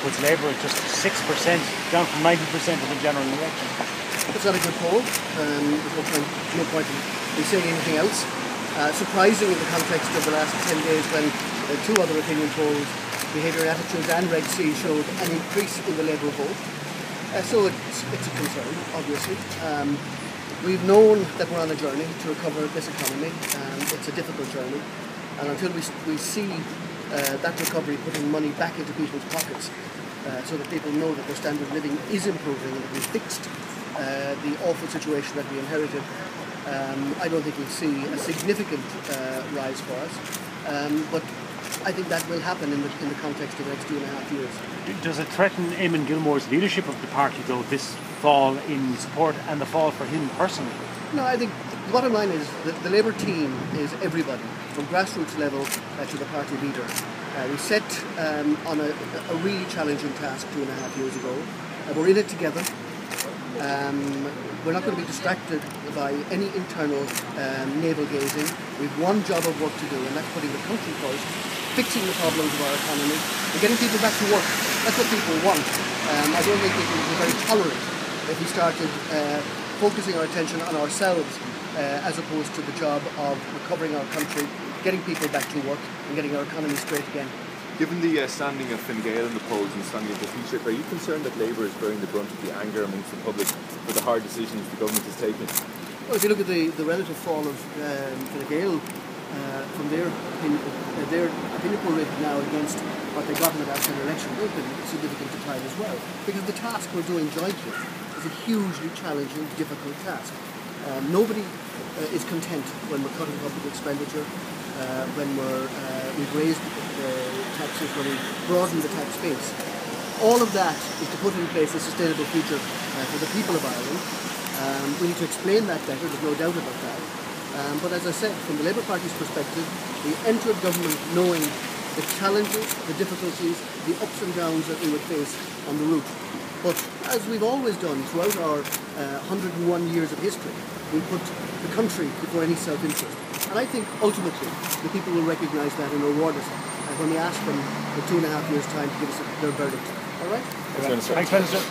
puts Labour at just 6%, down from 90% in the general election. It's not a good poll. There's no point in saying anything else. Surprising in the context of the last 10 days when two other opinion polls, Behaviour Attitudes and Red C, showed an increase in the Labour vote. So it's a concern, obviously. We've known that we're on a journey to recover this economy. It's a difficult journey. And until we see that recovery putting money back into people's pockets so that people know that their standard of living is improving and that we've fixed the awful situation that we inherited, I don't think we'll see a significant rise for us. But I think that will happen in the context of the next 2.5 years. Does it threaten Eamon Gilmore's leadership of the party, though, this fall in support and the fall for him personally? No, I think the bottom line is that the Labour team is everybody, from grassroots level to the party leader. We set on a really challenging task 2.5 years ago. We're in it together. We're not going to be distracted by any internal navel gazing. We've one job of work to do, and that's putting the country first, fixing the problems of our economy, and getting people back to work. That's what people want. I don't think it would be very tolerant if we started focusing our attention on ourselves as opposed to the job of recovering our country, getting people back to work, and getting our economy straight again. Given the standing of Fine Gael in the polls and standing of the Taoiseach, are you concerned that Labour is bearing the brunt of the anger amongst the public for the hard decisions the government is taking? Well, if you look at the relative fall of Fine Gael from their opinion poll rate now against what they got in the last election, there's been a significant decline as well. Because the task we're doing jointly is a hugely challenging, difficult task. Nobody is content when we're cutting public expenditure, when we've raised taxes, when we broaden the tax base. All of that is to put in place a sustainable future for the people of Ireland. We need to explain that better, there's no doubt about that. But as I said, from the Labour Party's perspective, we entered government knowing the challenges, the difficulties, the ups and downs that we would face on the route. But as we've always done throughout our 101 years of history, we put the country before any self-interest. And I think ultimately the people will recognise that and reward us when we ask them in 2.5 years' time to give us their verdict. All right? Thanks, Minister.